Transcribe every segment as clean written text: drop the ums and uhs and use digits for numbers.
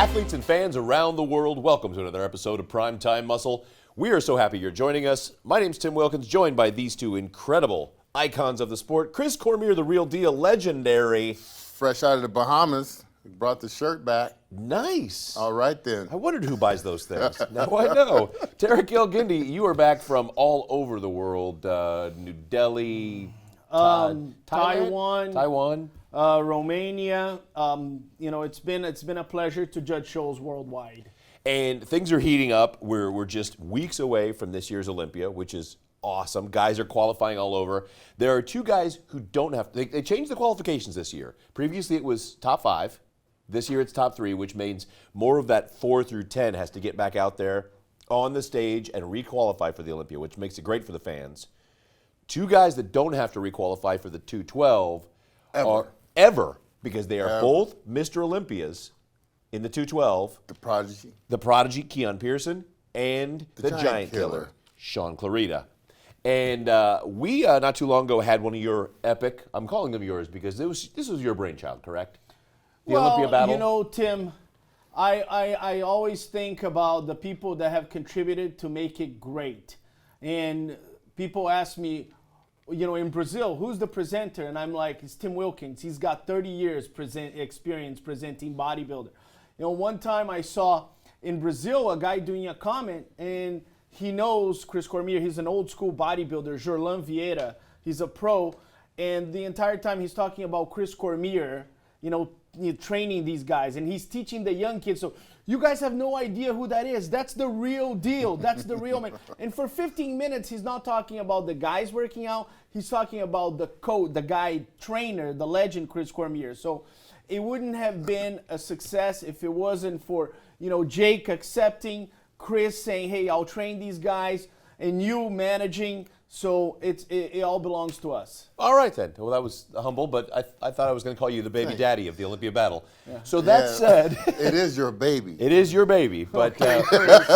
Athletes and fans around the world, welcome to another episode of Primetime Muscle. We are so happy you're joining us. My name's Tim Wilkins, joined by these two incredible icons of the sport. Chris Cormier, the real deal, legendary. Fresh out of the Bahamas, brought the shirt back. Nice. All right then. I wondered who buys those things. Now I know. Tarek Gilgindi, you are back from all over the world. New Delhi, Taiwan. Romania. It's been a pleasure to judge shows worldwide. And things are heating up. We're just weeks away from this year's Olympia, which is awesome. Guys are qualifying all over. There are two guys who don't have to. They changed the qualifications this year. Previously it was top 5. This year it's top 3, which means more of that 4 through 10 has to get back out there on the stage and re-qualify for the Olympia, which makes it great for the fans. Two guys that don't have to re-qualify for the 212 ever, because they are both Mr. Olympias in the 212. The prodigy, Keone Pearson, and the giant killer, Sean Clarida. And we, not too long ago, had one of your epic, I'm calling them yours because this was your brainchild, correct? The Olympia battle? You know, Tim, I always think about the people that have contributed to make it great. And people ask me, in Brazil, who's the presenter? And I'm like, it's Tim Wilkins. He's got 30 years experience presenting bodybuilder. One time I saw in Brazil a guy doing a comment, and he knows Chris Cormier. He's an old school bodybuilder, Jorlan Vieira. He's a pro. And the entire time he's talking about Chris Cormier, training these guys. And he's teaching the young kids. So you guys have no idea who that is. That's the real deal. That's the real man. And for 15 minutes, he's not talking about the guys working out. He's talking about the coach, the guy trainer, the legend, Chris Cormier. So it wouldn't have been a success if it wasn't for, Jake accepting, Chris saying, hey, I'll train these guys, and you managing. So it all belongs to us. All right, then. Well, that was humble, but I thought I was going to call you the baby daddy of the Olympia battle. Yeah. So that said... It is your baby. It is your baby, but... Okay, Chris.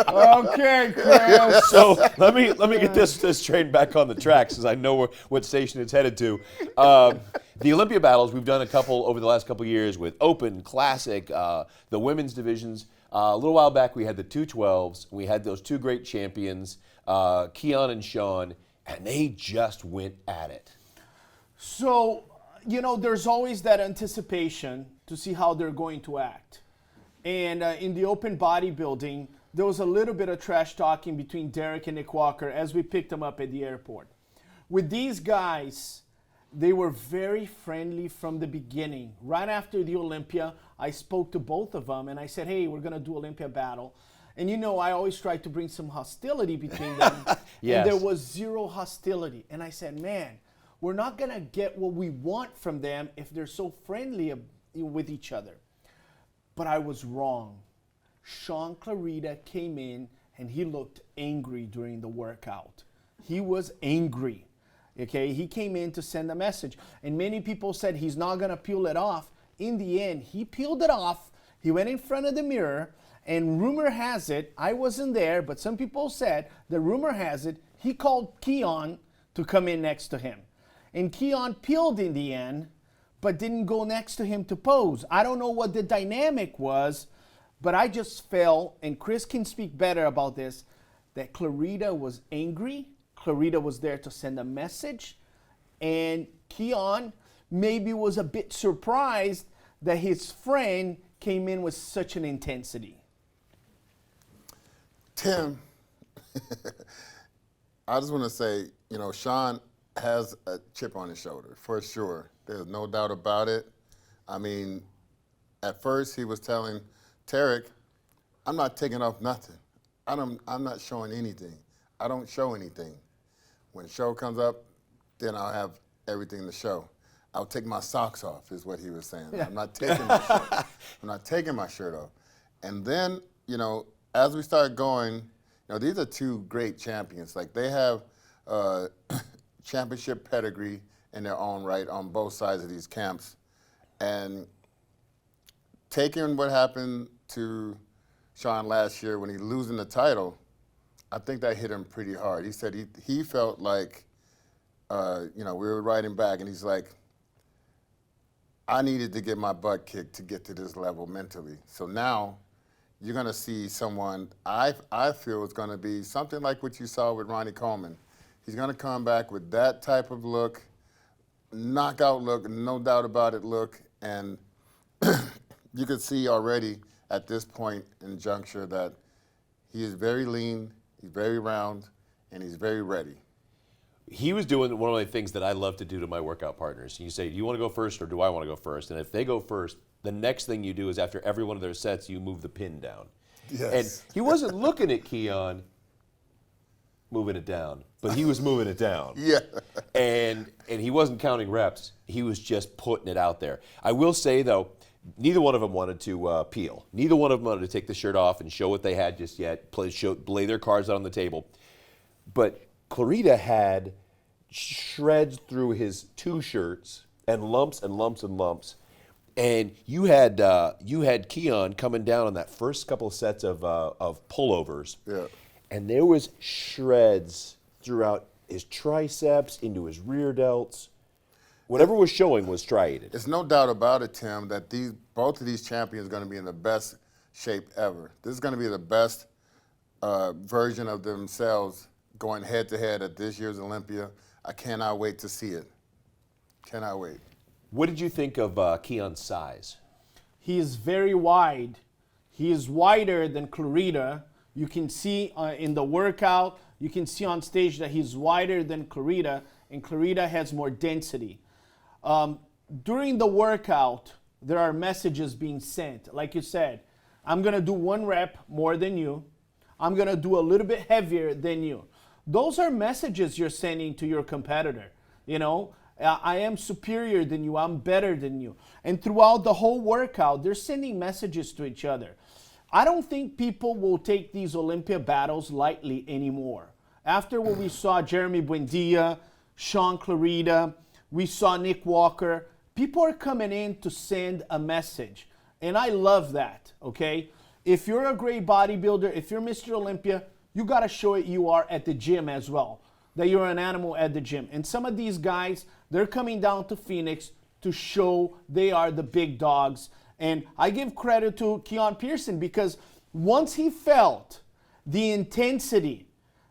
Okay, Chris. So let me get this train back on the tracks, because I know what station it's headed to. The Olympia battles, we've done a couple over the last couple years with Open, Classic, the women's divisions. A little while back, we had the 212s. We had those two great champions, Keone and Sean, and they just went at it. So, there's always that anticipation to see how they're going to act. And in the open bodybuilding, there was a little bit of trash talking between Derek and Nick Walker as we picked them up at the airport. With these guys, they were very friendly from the beginning. Right after the Olympia, I spoke to both of them and I said, hey, we're going to do Olympia battle. And I always try to bring some hostility between them. Yes. And there was zero hostility. And I said, man, we're not going to get what we want from them if they're so friendly with each other. But I was wrong. Sean Clarida came in and he looked angry during the workout. He was angry. Okay, he came in to send a message. And many people said he's not going to peel it off. In the end, he peeled it off. He went in front of the mirror. And rumor has it, I wasn't there, but some people said, the rumor has it, he called Keone to come in next to him. And Keone peeled in the end, but didn't go next to him to pose. I don't know what the dynamic was, but I just felt, and Chris can speak better about this, that Clarida was angry. Clarida was there to send a message, and Keone maybe was a bit surprised that his friend came in with such an intensity. Tim, I just want to say, Sean has a chip on his shoulder, for sure. There's no doubt about it. I mean, at first he was telling Tarek, I'm not taking off nothing. I'm not showing anything. I don't show anything. When the show comes up, then I'll have everything to show. I'll take my socks off, is what he was saying. Yeah. I'm not taking my shirt. I'm not taking my shirt off. And then, as we start going, these are two great champions. Like, they have championship pedigree in their own right on both sides of these camps. And taking what happened to Sean last year when he losing the title, I think that hit him pretty hard. He said he felt like, we were riding back, and he's like, I needed to get my butt kicked to get to this level mentally. So now you're going to see someone I feel is going to be something like what you saw with Ronnie Coleman. He's going to come back with that type of look, knockout look, no doubt about it look, and you can see already at this point in juncture that he is very lean, he's very round, and he's very ready. He was doing one of the things that I love to do to my workout partners. You say, do you want to go first or do I want to go first? And if they go first, the next thing you do is after every one of their sets, you move the pin down. Yes. And he wasn't looking at Keone moving it down, but he was moving it down. Yeah. And he wasn't counting reps. He was just putting it out there. I will say, though, neither one of them wanted to peel. Neither one of them wanted to take the shirt off and show what they had just yet, lay their cards out on the table. But Clarida had shreds through his two shirts and lumps and lumps and lumps. And you had Keone coming down on that first couple of sets of pullovers. Yeah. And there was shreds throughout his triceps, into his rear delts. Whatever was showing was striated. There's no doubt about it, Tim, that both of these champions are going to be in the best shape ever. This is going to be the best version of themselves going head-to-head at this year's Olympia. I cannot wait to see it. Cannot wait. What did you think of Keone's size? He is very wide. He is wider than Clarida. You can see in the workout, you can see on stage that he's wider than Clarida, and Clarida has more density. During the workout, there are messages being sent. Like you said, I'm going to do 1 rep more than you. I'm going to do a little bit heavier than you. Those are messages you're sending to your competitor. You know, I am superior than you. I'm better than you. And throughout the whole workout, they're sending messages to each other. I don't think people will take these Olympia battles lightly anymore. After what we saw Jeremy Buendia, Sean Clarida, we saw Nick Walker, people are coming in to send a message. And I love that, okay? If you're a great bodybuilder, if you're Mr. Olympia, you got to show it you are at the gym as well, that you're an animal at the gym. And some of these guys, they're coming down to Phoenix to show they are the big dogs. And I give credit to Keone Pearson because once he felt the intensity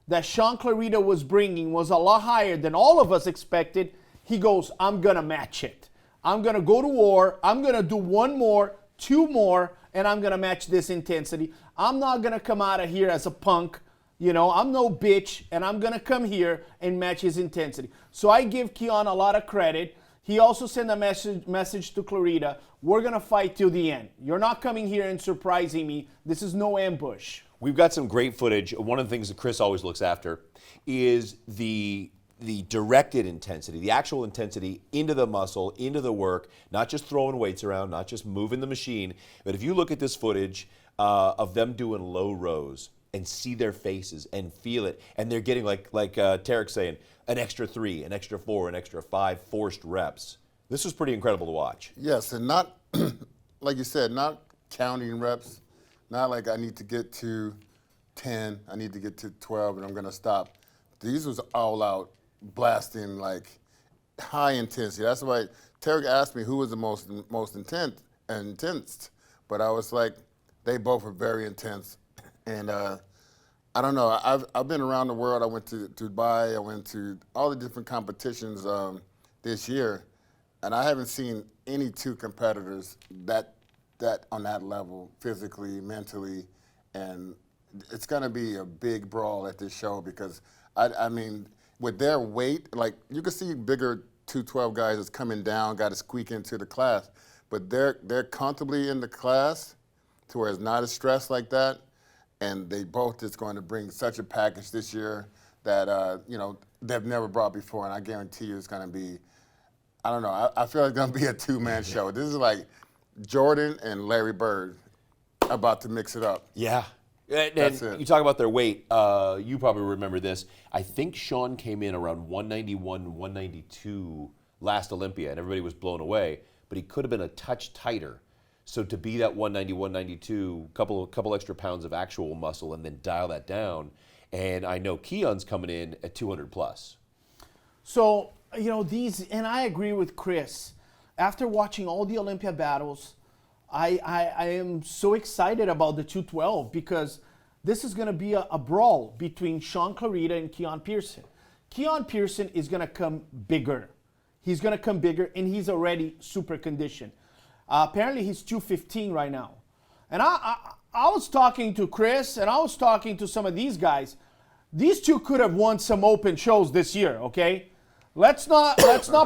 that Sean Clarida was bringing was a lot higher than all of us expected, he goes, I'm going to match it. I'm going to go to war. I'm going to do 1 more, 2 more, and I'm going to match this intensity. I'm not going to come out of here as a punk. You know, I'm no bitch, and I'm going to come here and match his intensity. So I give Keone a lot of credit. He also sent a message to Clarida, we're going to fight till the end. You're not coming here and surprising me. This is no ambush. We've got some great footage. One of the things that Chris always looks after is the directed intensity, the actual intensity into the muscle, into the work, not just throwing weights around, not just moving the machine. But if you look at this footage of them doing low rows and see their faces and feel it, and they're getting, like Tarek's saying, an extra 3, an extra 4, an extra 5 forced reps. This was pretty incredible to watch. Yes, and not, like you said, not counting reps, not like I need to get to 10, I need to get to 12, and I'm going to stop. These was all out blasting, like high intensity. That's why Tarek asked me who was the most intense, but I was like, they both were very intense. And I don't know, I've been around the world. I went to Dubai, I went to all the different competitions this year, and I haven't seen any 2 competitors that on that level, physically, mentally, and it's going to be a big brawl at this show because, I mean, with their weight, like you can see bigger 212 guys that's coming down, got to squeak into the class, but they're comfortably in the class to where it's not as stressed like that, and they both just going to bring such a package this year that, you know, they've never brought before, and I guarantee you it's going to be, I don't know, I feel it's going to be a 2-man show. This is like Jordan and Larry Bird about to mix it up. Yeah. And That's it. You talk about their weight. You probably remember this. I think Sean came in around 191, 192 last Olympia, and everybody was blown away. But he could have been a touch tighter. So to be that 190, 192, couple extra pounds of actual muscle, and then dial that down. And I know Keone's coming in at 200 plus. So, you know, and I agree with Chris. after watching all the Olympia battles, I am so excited about the 212 because this is going to be a brawl between Sean Clarida and Keone Pearson. Keone Pearson is going to come bigger. He's going to come bigger, and he's already super conditioned. Apparently, he's 215 right now. And I was talking to Chris, and I was talking to some of these guys. These two could have won some open shows this year, okay? Let's not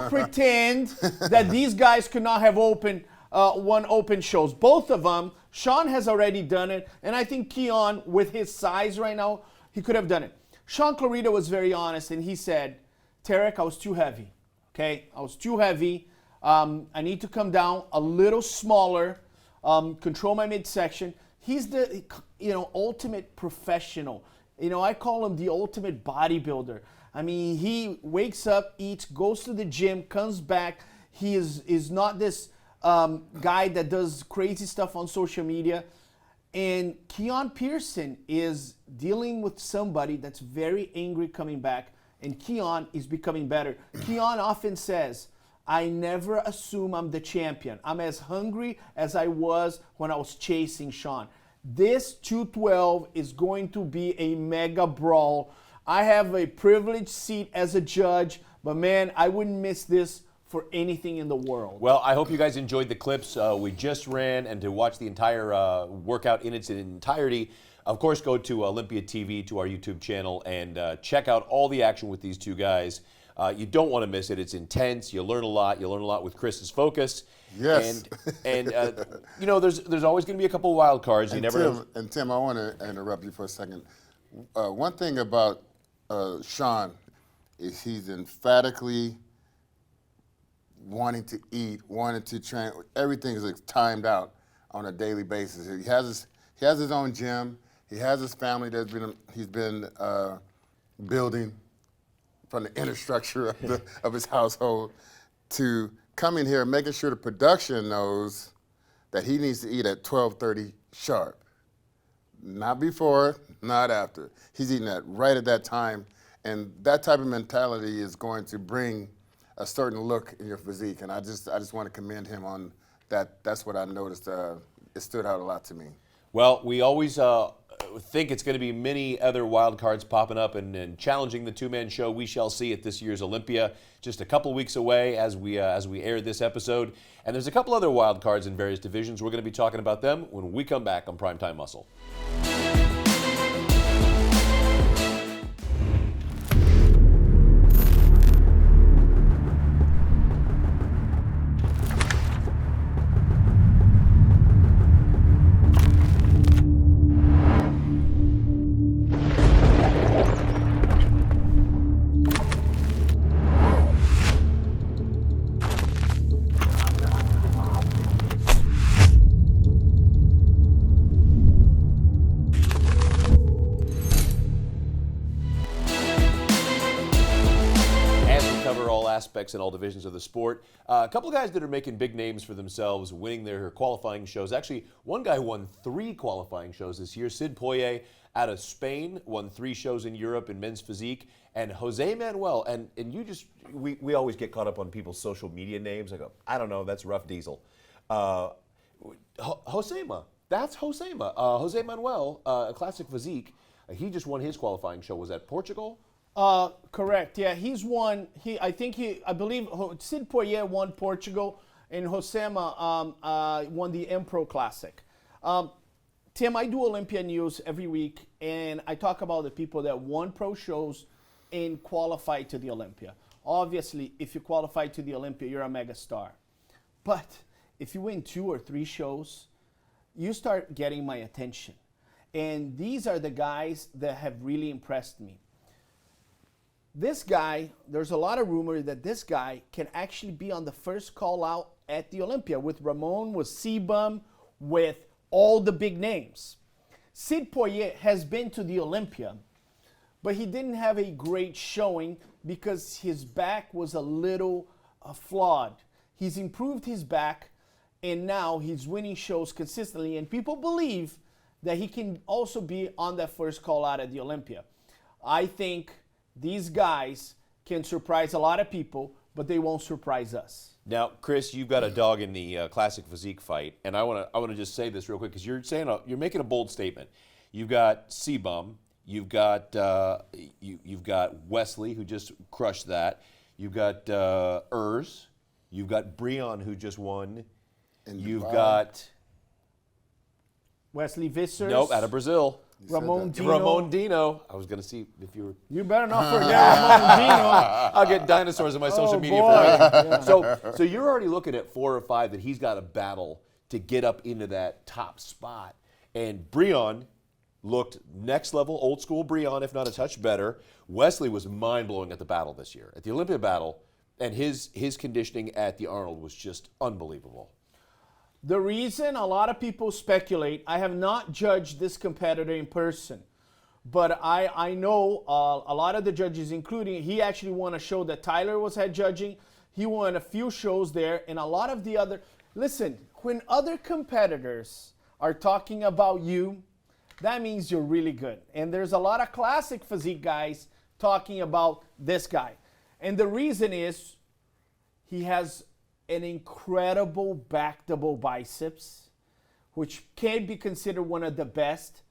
pretend that these guys could not have won open shows. Both of them, Sean has already done it, and I think Keone, with his size right now, he could have done it. Sean Clarida was very honest, and he said, Tarek, I was too heavy, okay? I was too heavy. I need to come down a little smaller, control my midsection. He's the ultimate professional. I call him the ultimate bodybuilder. I mean, he wakes up, eats, goes to the gym, comes back. He is not this guy that does crazy stuff on social media. And Keone Pearson is dealing with somebody that's very angry coming back, and Keone is becoming better. Keone often says, I never assume I'm the champion. I'm as hungry as I was when I was chasing Sean. This 212 is going to be a mega brawl. I have a privileged seat as a judge, but man, I wouldn't miss this for anything in the world. Well, I hope you guys enjoyed the clips we just ran, and to watch the entire workout in its entirety, of course, go to Olympia TV, to our YouTube channel, and check out all the action with these two guys. You don't want to miss it. It's intense. You learn a lot. You learn a lot with Chris's focus. Yes. And there's always going to be a couple of wild cards. You never know. And Tim, I want to interrupt you for a second. One thing about Sean is he's emphatically wanting to eat, wanting to train. Everything is timed out on a daily basis. He has his own gym. He has his family he's been building from the inner structure of his household to coming here and making sure the production knows that he needs to eat at 12:30 sharp. Not before, not after. He's eating that right at that time, and that type of mentality is going to bring a certain look in your physique, and I just want to commend him on that. That's what I noticed. It stood out a lot to me. Well, we always think it's going to be many other wild cards popping up and challenging the two-man show. We shall see at this year's Olympia, just a couple weeks away as we air this episode. And there's a couple other wild cards in various divisions. We're going to be talking about them when we come back on Primetime Muscle. Aspects in all divisions of the sport. A couple of guys that are making big names for themselves, winning their qualifying shows. Actually, one guy won 3 qualifying shows this year. Sid Poer out of Spain won 3 shows in Europe in men's physique. And Jose Manuel, and we always get caught up on people's social media names. I go, I don't know, that's Rough Diesel. Josema, that's Josema. Jose Manuel, a classic physique. He just won his qualifying show. Was that Portugal? Correct. Yeah, he's won. I believe Sid Poer won Portugal, and Josema won the Empro Classic. Tim, I do Olympia News every week, and I talk about the people that won pro shows and qualified to the Olympia. Obviously, if you qualify to the Olympia, you're a mega star. But if you win 2 or 3 shows, you start getting my attention. And these are the guys that have really impressed me. This guy, there's a lot of rumor that this guy can actually be on the first call out at the Olympia with Ramon, with Sebum, with all the big names. Sid Poer has been to the Olympia, but he didn't have a great showing because his back was a little flawed. He's improved his back, and now he's winning shows consistently, and people believe that he can also be on that first call out at the Olympia. I think these guys can surprise a lot of people, but they won't surprise us. Now, Chris, you've got a dog in the classic physique fight, and I want to just say this real quick because you're making a bold statement. You've got C-Bum, you've got Wesley who just crushed that, you've got you've got Breon who just won, And you've Dubai. got Wesley Vissers. nope out of Brazil. Ramon Dino. Ramon Dino. I was going to see if you were. You better not forget Ramon Dino. I'll get dinosaurs in my social Oh, media boy. for Yeah. So you're already looking at 4 or 5 that he's got to battle to get up into that top spot. And Breon looked next level, old school Breon, if not a touch better. Wesley was mind blowing at the battle this year, at the Olympia battle, and his conditioning at the Arnold was just unbelievable. The reason a lot of people speculate, I have not judged this competitor in person, but I know a lot of the judges, including, he actually won a show that Tyler was head judging. He won a few shows there, and a lot of the other, listen, when other competitors are talking about you, that means you're really good. And there's a lot of classic physique guys talking about this guy. And the reason is he has an incredible back double biceps, which can be considered one of the best,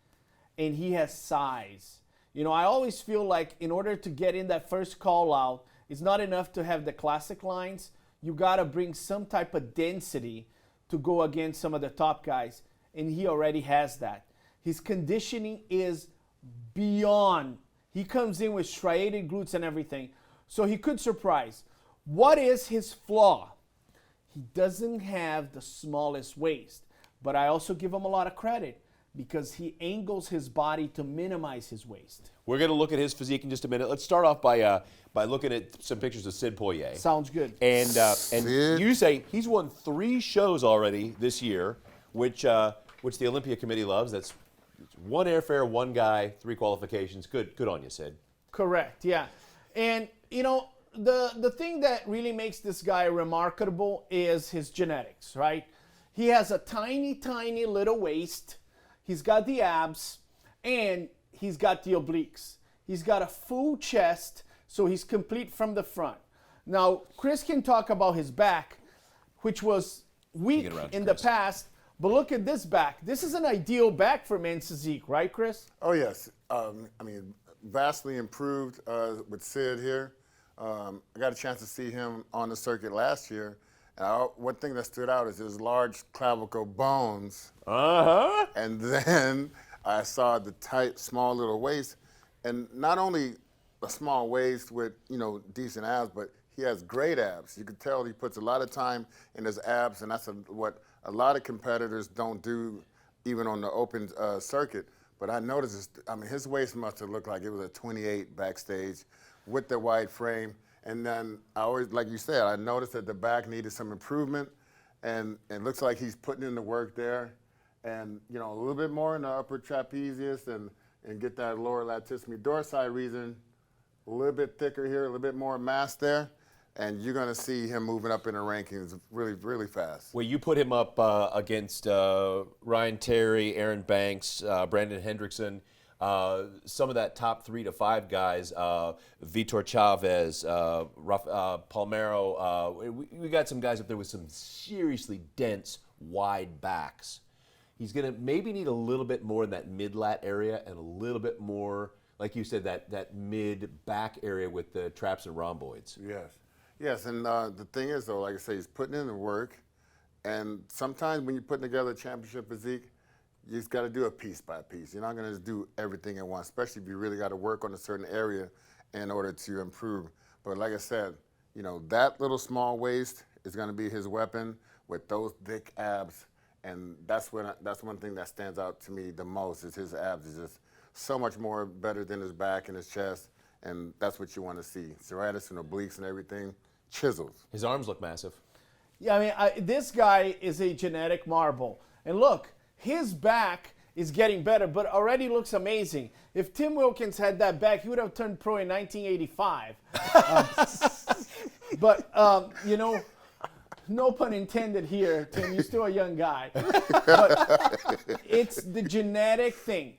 and he has size. You know, I always feel like in order to get in that first call out, it's not enough to have the classic lines. You got to bring some type of density to go against some of the top guys, and he already has that. His conditioning is beyond. He comes in with striated glutes and everything, so he could surprise. What is his flaw? He doesn't have the smallest waist, but I also give him a lot of credit because he angles his body to minimize his waist. We're going to look at his physique in just a minute. Let's start off by looking at some pictures of Sid Poer. Sounds good. And Sid. you say he's won 3 shows already this year, which the Olympia committee loves. That's 1 airfare, 1 guy, 3 qualifications. Good on you, Sid. Correct, yeah. And, you know, the thing that really makes this guy remarkable is his genetics, right? He has a tiny, tiny little waist. He's got the abs, and he's got the obliques. He's got a full chest, so he's complete from the front. Now, Chris can talk about his back, which was weak Get around to in the Chris. past, but look at this back. This is an ideal back for men's physique, right, Chris? Oh, yes. I mean, vastly improved with Sid here. I got a chance to see him on the circuit last year. One thing that stood out is his large clavicle bones. Uh-huh. And then I saw the tight, small little waist. And not only a small waist with, you know, decent abs, but he has great abs. You can tell he puts a lot of time in his abs, and that's what a lot of competitors don't do even on the open circuit. But I noticed, his waist must have looked like it was a 28 backstage with the wide frame. And then I always, like you said, I noticed that the back needed some improvement, and it looks like he's putting in the work there. And, you know, a little bit more in the upper trapezius and get that lower latissimus dorsi region, a little bit thicker here, a little bit more mass there. And you're going to see him moving up in the rankings really, really fast. Well, you put him up against Ryan Terry, Aaron Banks, Brandon Hendrickson, some of that top 3 to 5 guys, Vitor Chavez, Palmero. We got some guys up there with some seriously dense, wide backs. He's going to maybe need a little bit more in that mid-lat area and a little bit more, like you said, that mid-back area with the traps and rhomboids. Yes. Yes, and the thing is, though, like I say, he's putting in the work. And sometimes when you're putting together a championship physique, you just got to do it piece by piece. You're not going to just do everything at once, especially if you really got to work on a certain area in order to improve. But like I said, you know, that little small waist is going to be his weapon with those thick abs. And that's one thing that stands out to me the most is his abs is just so much more better than his back and his chest. And that's what you want to see. Serratus and obliques and everything, chiseled. His arms look massive. Yeah, I mean, this guy is a genetic marvel. And look, his back is getting better, but already looks amazing. If Tim Wilkins had that back, he would have turned pro in 1985. You know, no pun intended here, Tim. You're still a young guy. But it's the genetic thing.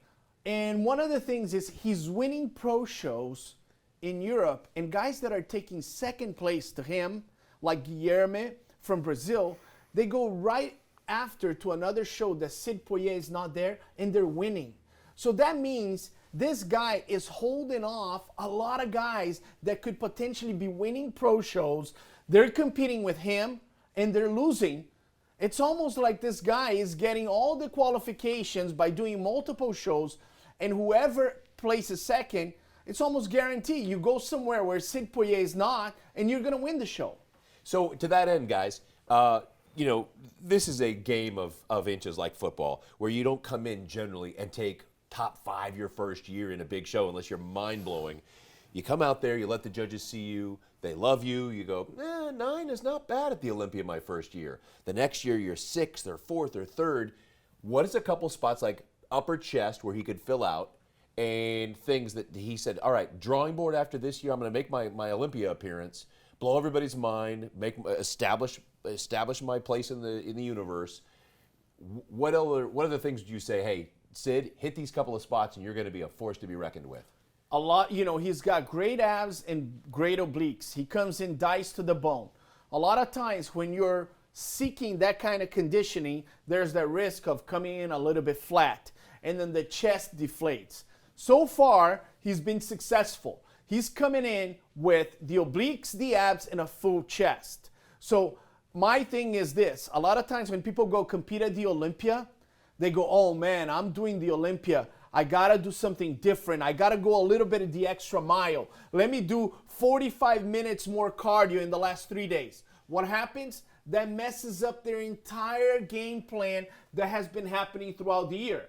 And one of the things is he's winning pro shows in Europe, and guys that are taking second place to him, like Guilherme from Brazil, they go right after to another show that Sid Poer is not there, and they're winning. So that means this guy is holding off a lot of guys that could potentially be winning pro shows. They're competing with him, and they're losing. It's almost like this guy is getting all the qualifications by doing multiple shows, and whoever places second, it's almost guaranteed. You go somewhere where Sid Poer is not, and you're going to win the show. So to that end, guys, this is a game of inches like football, where you don't come in generally and take top 5 your first year in a big show unless you're mind-blowing. You come out there, you let the judges see you, they love you, you go, 9 is not bad at the Olympia my first year. The next year you're 6th or 4th or 3rd. What is a couple spots like upper chest where he could fill out, and things that he said, all right, drawing board after this year, I'm going to make my Olympia appearance, blow everybody's mind, establish my place in the universe. What other things would you say, hey, Sid, hit these couple of spots and you're going to be a force to be reckoned with? A lot, he's got great abs and great obliques. He comes in diced to the bone. A lot of times when you're seeking that kind of conditioning, there's that risk of coming in a little bit flat, and then the chest deflates. So far, he's been successful. He's coming in with the obliques, the abs, and a full chest. So my thing is this. A lot of times when people go compete at the Olympia, they go, oh man, I'm doing the Olympia. I got to do something different. I got to go a little bit of the extra mile. Let me do 45 minutes more cardio in the last 3 days. What happens? That messes up their entire game plan that has been happening throughout the year.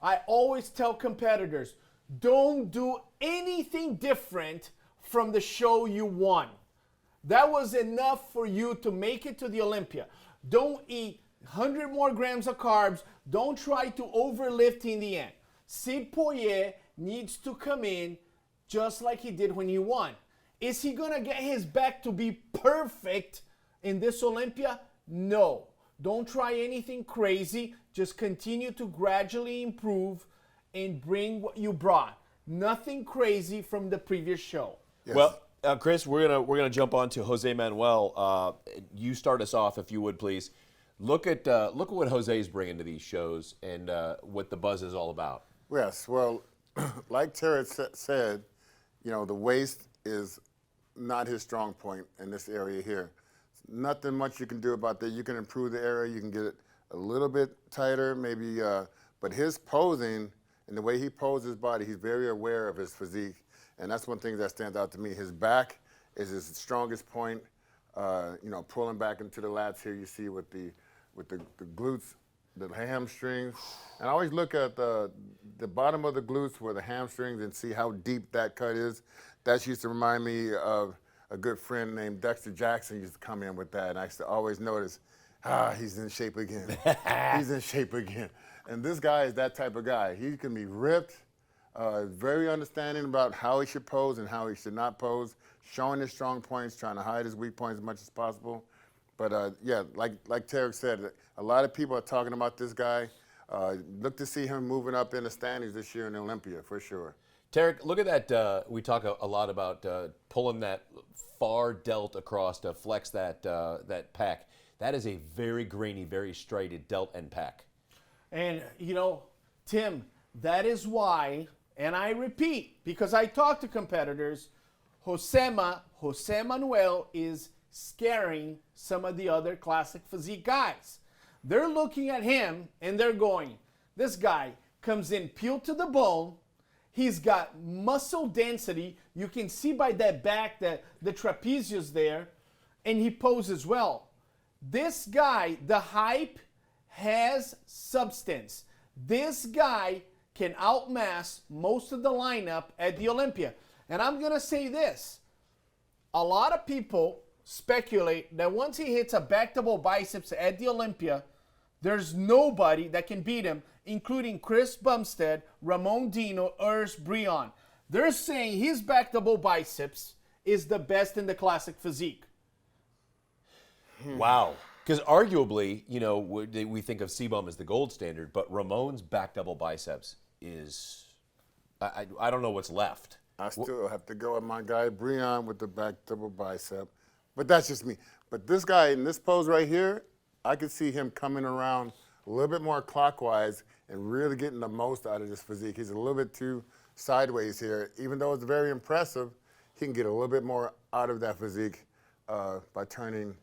I always tell competitors, don't do anything different from the show you won. That was enough for you to make it to the Olympia. Don't eat 100 more grams of carbs. Don't try to overlift in the end. Sid Poer needs to come in just like he did when he won. Is he going to get his back to be perfect in this Olympia? No. Don't try anything crazy. Just continue to gradually improve and bring what you brought. Nothing crazy from the previous show. Yes. Well, Chris, we're gonna jump on to Jose Manuel. You start us off, if you would, please. Look at what Jose's bringing to these shows and what the buzz is all about. Yes, well, like Terry said, the waist is not his strong point in this area here. Nothing much you can do about that. You can improve the area. You can get it a little bit tighter, maybe. But his posing and the way he poses his body, he's very aware of his physique. And that's one thing that stands out to me. His back is his strongest point. Pulling back into the lats here, you see with the glutes, the hamstrings. And I always look at the bottom of the glutes where the hamstrings and see how deep that cut is. That used to remind me of a good friend named Dexter Jackson used to come in with that. And I used to always notice, he's in shape again. He's in shape again. And this guy is that type of guy. He can be ripped, very understanding about how he should pose and how he should not pose, showing his strong points, trying to hide his weak points as much as possible. But like Tarek said, a lot of people are talking about this guy. Look to see him moving up in the standings this year in Olympia, for sure. Tarek, look at that. We talk a lot about pulling that far delt across to flex that pec. That is a very grainy, very striated delt and pec. And, Tim, that is why, and I repeat, because I talk to competitors, Jose Manuel is scaring some of the other classic physique guys. They're looking at him and they're going, this guy comes in peeled to the bone. He's got muscle density. You can see by that back that the trapezius there, and he poses well. This guy, the hype has substance. This guy can outmass most of the lineup at the Olympia. And I'm going to say this. A lot of people speculate that once he hits a back double biceps at the Olympia, there's nobody that can beat him, including Chris Bumstead, Ramon Dino, Urs Brion. They're saying his back double biceps is the best in the classic physique. Wow. Because arguably, we think of C-Bum as the gold standard, but Ramon's back double biceps is, I don't know what's left. I still have to go with my guy Breon with the back double bicep, but that's just me. But this guy in this pose right here, I could see him coming around a little bit more clockwise and really getting the most out of this physique. He's a little bit too sideways here. Even though it's very impressive, he can get a little bit more out of that physique by turning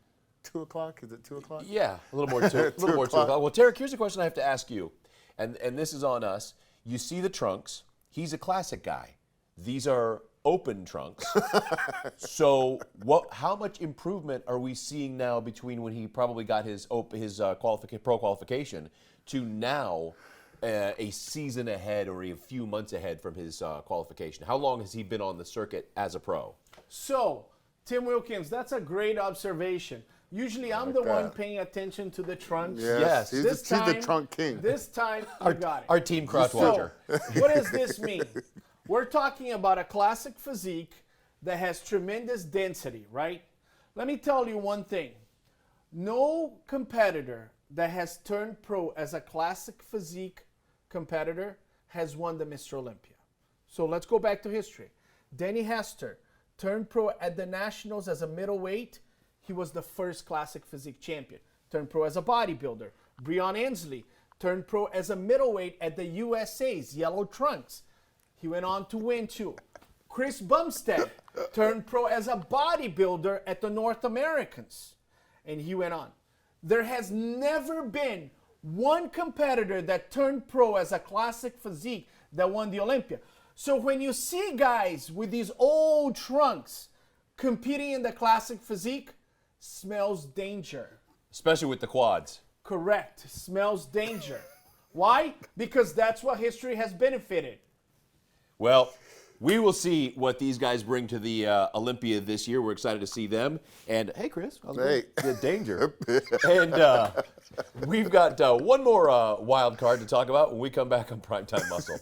2 o'clock. Is it 2 o'clock? Yeah, a little more to, a little more to it. Well, Tarek, here's a question I have to ask you, and this is on us. You see the trunks. He's a classic guy. These are open trunks. So, how much improvement are we seeing now between when he probably got his pro qualification to now, a season ahead or a few months ahead from his qualification? How long has he been on the circuit as a pro? So, Tim Wilkins, that's a great observation. Usually I'm the one paying attention to the trunks. Yes. He's This the time- trunk king. This time, you got it. Our team crotch So, watcher. what does this mean? We're talking about a classic physique that has tremendous density, right? Let me tell you one thing. No competitor that has turned pro as a classic physique competitor has won the Mr. Olympia. So let's go back to history. Denny Hester turned pro at the Nationals as a middleweight. He was the first classic physique champion. Turned pro as a bodybuilder. Breon Ansley turned pro as a middleweight at the USA's Yellow Trunks. He went on to win too. Chris Bumstead turned pro as a bodybuilder at the North Americans. And he went on. There has never been one competitor that turned pro as a classic physique that won the Olympia. So when you see guys with these old trunks competing in the classic physique, smells danger. Especially with the quads. Correct. Smells danger. Why? Because that's what history has benefited. Well, we will see what these guys bring to the Olympia this year. We're excited to see them. And hey, Chris, how's it going? The danger. And we've got one more wild card to talk about when we come back on Primetime Muscle.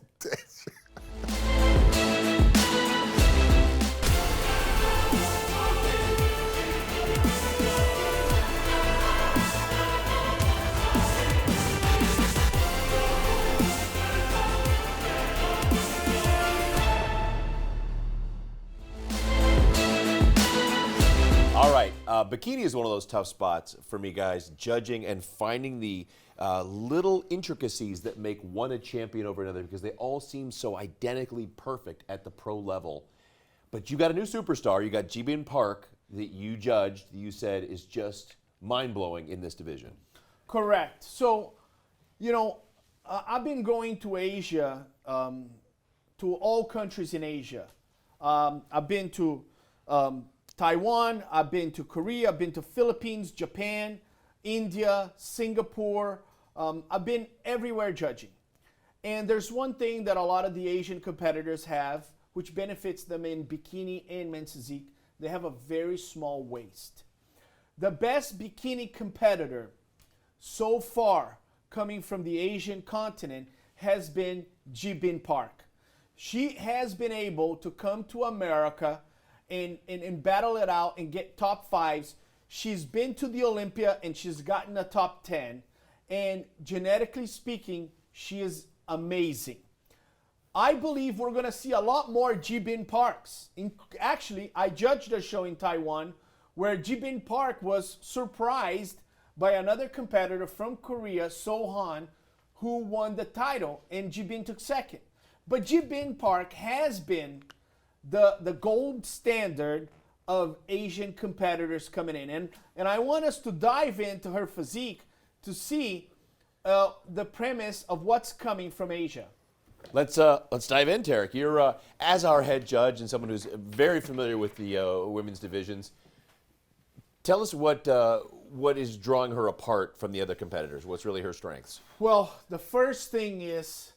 All right, bikini is one of those tough spots for me, guys, judging and finding the little intricacies that make one a champion over another because they all seem so identically perfect at the pro level. But you got a new superstar. You got Jibin Park that you judged, you said is just mind-blowing in this division. Correct. So, you know, I've been going to Asia, to all countries in Asia. I've been to Taiwan, I've been to Korea, I've been to Philippines, Japan, India, Singapore. I've been everywhere judging. And there's one thing that a lot of the Asian competitors have, which benefits them in bikini and men's physique. They have a very small waist. The best bikini competitor so far coming from the Asian continent has been Jibin Park. She has been able to come to America and battle it out and get top fives. She's been to the Olympia and she's gotten a top 10. And genetically speaking, she is amazing. I believe we're going to see a lot more Jibin Parks. Actually, I judged a show in Taiwan where Jibin Park was surprised by another competitor from Korea, Sohan, who won the title, and Jibin took second. But Jibin Park has been the gold standard of Asian competitors coming in. And I want us to dive into her physique to see the premise of what's coming from Asia. Let's dive in, Tarek. You're as our head judge and someone who's very familiar with the women's divisions. Tell us what is drawing her apart from the other competitors. What's really her strengths? Well, the first thing is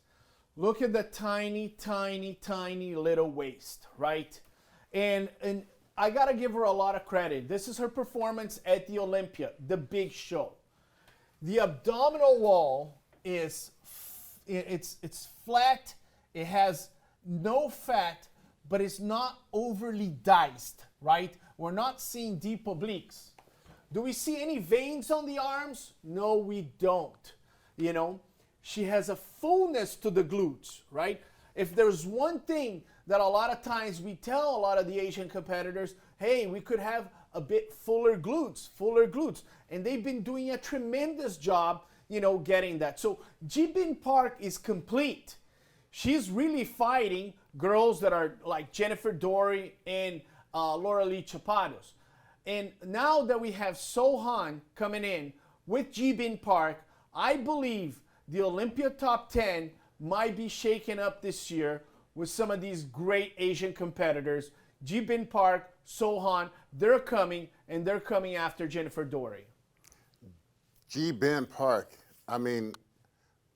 look at the tiny, tiny, tiny little waist, right? And I gotta give her a lot of credit. This is her performance at the Olympia, the big show. The abdominal wall is it's flat. It has no fat, but it's not overly diced, right? We're not seeing deep obliques. Do we see any veins on the arms? No, we don't. You know, she has a fullness to the glutes, right? If there's one thing that a lot of times we tell a lot of the Asian competitors, hey, we could have a bit fuller glutes. And they've been doing a tremendous job, getting that. So Jibin Park is complete. She's really fighting girls that are like Jennifer Dory and Laura Lee Chapados. And now that we have Sohan coming in with Jibin Park, I believe the Olympia top 10 might be shaken up this year with some of these great Asian competitors. Jibin Park, Sohan, they're coming, and they're coming after Jennifer Dory. Jibin Park, I mean,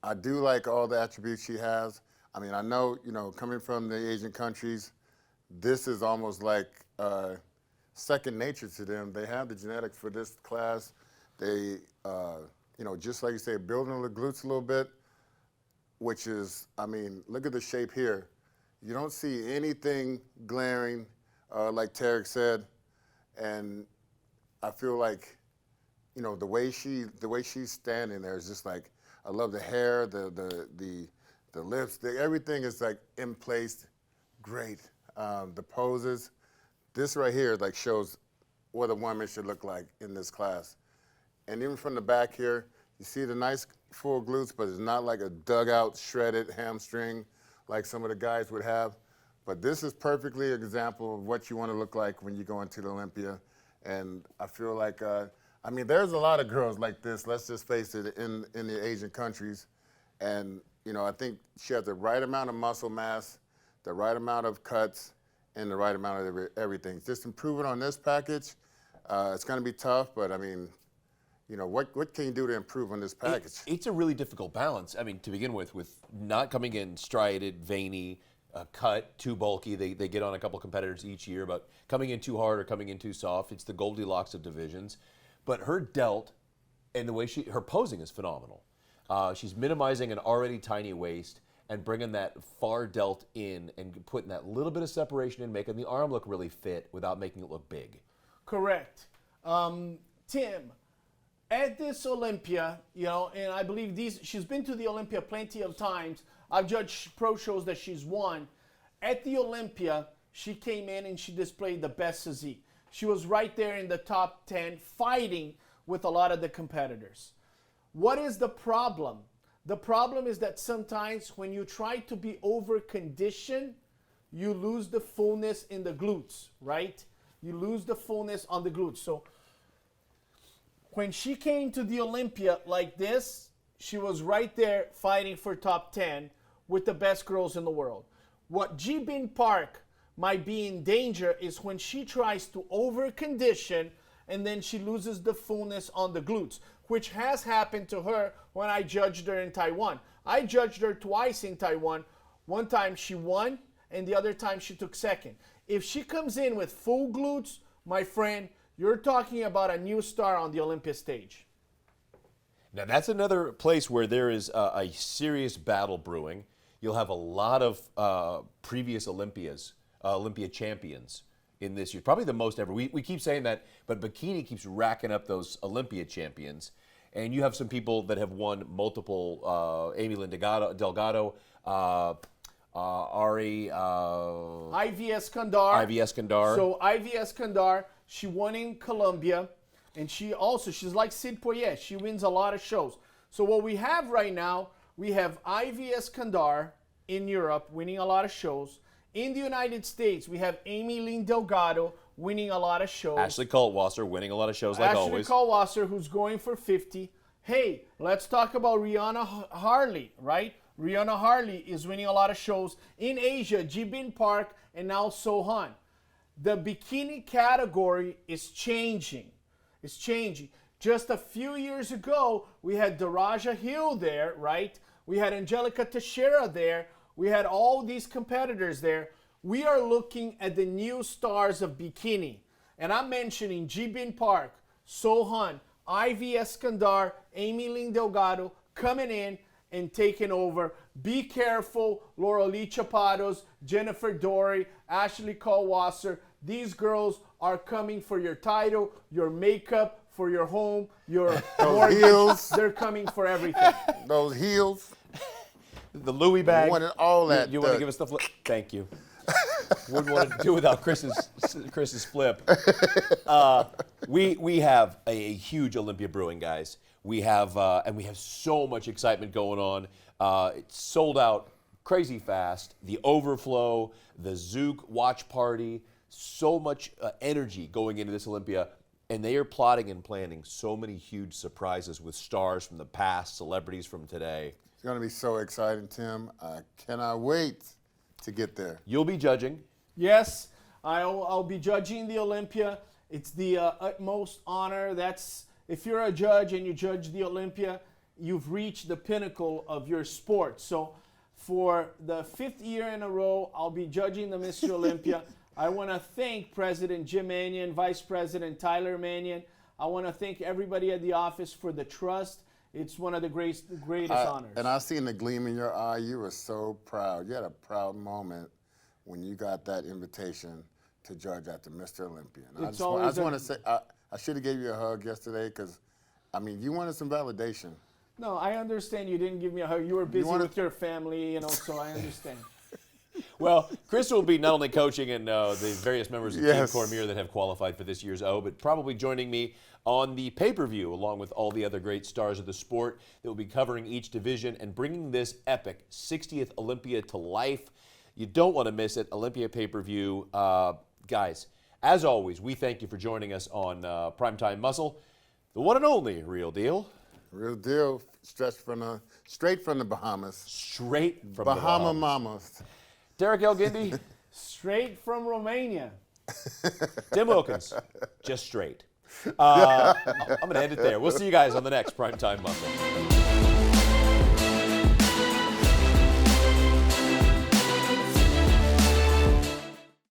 I do like all the attributes she has. I mean, I know, coming from the Asian countries, this is almost like second nature to them. They have the genetics for this class. They, just like you say, building the glutes a little bit, which is, I mean, look at the shape here. You don't see anything glaring, like Tarek said, and I feel like, the way she's standing there is just like, I love the hair, the lips, everything is like in place, great. The poses, this right here like shows what a woman should look like in this class. And even from the back here, you see the nice full glutes, but it's not like a dug out, shredded hamstring like some of the guys would have. But this is perfectly an example of what you want to look like when you go into the Olympia. And I feel like, I mean, there's a lot of girls like this, let's just face it, in the Asian countries. And, I think she has the right amount of muscle mass, the right amount of cuts, and the right amount of everything. Just improving on this package, it's going to be tough, but I mean, what can you do to improve on this package? It's a really difficult balance. I mean, to begin with not coming in striated, veiny, cut, too bulky. They get on a couple competitors each year, but coming in too hard or coming in too soft, it's the Goldilocks of divisions. But her delt and the way her posing is phenomenal. She's minimizing an already tiny waist and bringing that far delt in and putting that little bit of separation in, making the arm look really fit without making it look big. Correct. Tim, at this Olympia, and I believe she's been to the Olympia plenty of times. I've judged pro shows that she's won. At the Olympia, she came in and she displayed the best physique. She was right there in the top 10 fighting with a lot of the competitors. What is the problem? The problem is that sometimes when you try to be over-conditioned, you lose the fullness in the glutes, right? You lose the fullness on the glutes. So when she came to the Olympia like this, she was right there fighting for top 10 with the best girls in the world. What Jibin Park might be in danger is when she tries to over-condition and then she loses the fullness on the glutes, which has happened to her when I judged her in Taiwan. I judged her twice in Taiwan. One time she won, and the other time she took second. If she comes in with full glutes, my friend, you're talking about a new star on the Olympia stage. Now that's another place where there is a serious battle brewing. You'll have a lot of previous Olympia champions in this year, probably the most ever. We keep saying that, but Bikini keeps racking up those Olympia champions. And you have some people that have won multiple, Amy Lynn Delgado, Ari... Ivy Escandar. So Ivy Escandar, she won in Colombia, and she's like Sid Poer. She wins a lot of shows. So what we have right now, we have Ivy Escandar in Europe winning a lot of shows. In the United States, we have Amy Lynn Delgado winning a lot of shows. Ashley Kaltwasser winning a lot of shows like always. Ashley Kaltwasser, who's going for 50. Hey, let's talk about Rihanna Harley, right? Rihanna Harley is winning a lot of shows in Asia, Jibin Park, and now Sohan. The bikini category is changing. It's changing. Just a few years ago, we had Daraja Hill there, right? We had Angelica Teixeira there. We had all these competitors there. We are looking at the new stars of bikini. And I'm mentioning Jibin Park, Sohan, Ivy Escandar, Amy Lynn Delgado coming in and taking over. Be careful, Laura Lee Chapados, Jennifer Dory, Ashley Kaltwasser. These girls are coming for your title, your makeup, for your home, your mortgage. Heels. They're coming for everything. Those heels. the Louis bag. wanted all that. You want to give us the flip? Thank you. Wouldn't want to do without Chris's flip. We have a huge Olympia brewing, guys. We have and we have so much excitement going on. It's sold out crazy fast. The overflow, the Zook watch party, so much energy going into this Olympia. And they are plotting and planning so many huge surprises with stars from the past, celebrities from today. It's going to be so exciting, Tim. I cannot wait to get there. You'll be judging. Yes, I'll be judging the Olympia. It's the utmost honor. That's if you're a judge and you judge the Olympia, you've reached the pinnacle of your sport. So for the 5th year in a row, I'll be judging the Mr. Olympia. I want to thank President Jim Mannion, Vice President Tyler Mannion. I want to thank everybody at the office for the trust. It's one of the greatest honors. And I seen the gleam in your eye. You were so proud. You had a proud moment when you got that invitation to judge at the Mr. Olympia. I just want to say, I should have gave you a hug yesterday because, I mean, you wanted some validation. No, I understand you didn't give me a hug. You were busy with your family, so I understand. Well, Chris will be not only coaching and the various members of Team Cormier that have qualified for this year's O, but probably joining me on the pay-per-view along with all the other great stars of the sport that will be covering each division and bringing this epic 60th Olympia to life. You don't want to miss it. Olympia pay-per-view. Guys, as always, we thank you for joining us on Primetime Muscle, the one and only Real Deal. Real deal, straight from the Bahamas. Straight from Bahama the Mamas. Derek Elgindy. Straight from Romania. Tim Wilkins. Just straight. I'm going to end it there. We'll see you guys on the next Primetime Muscle.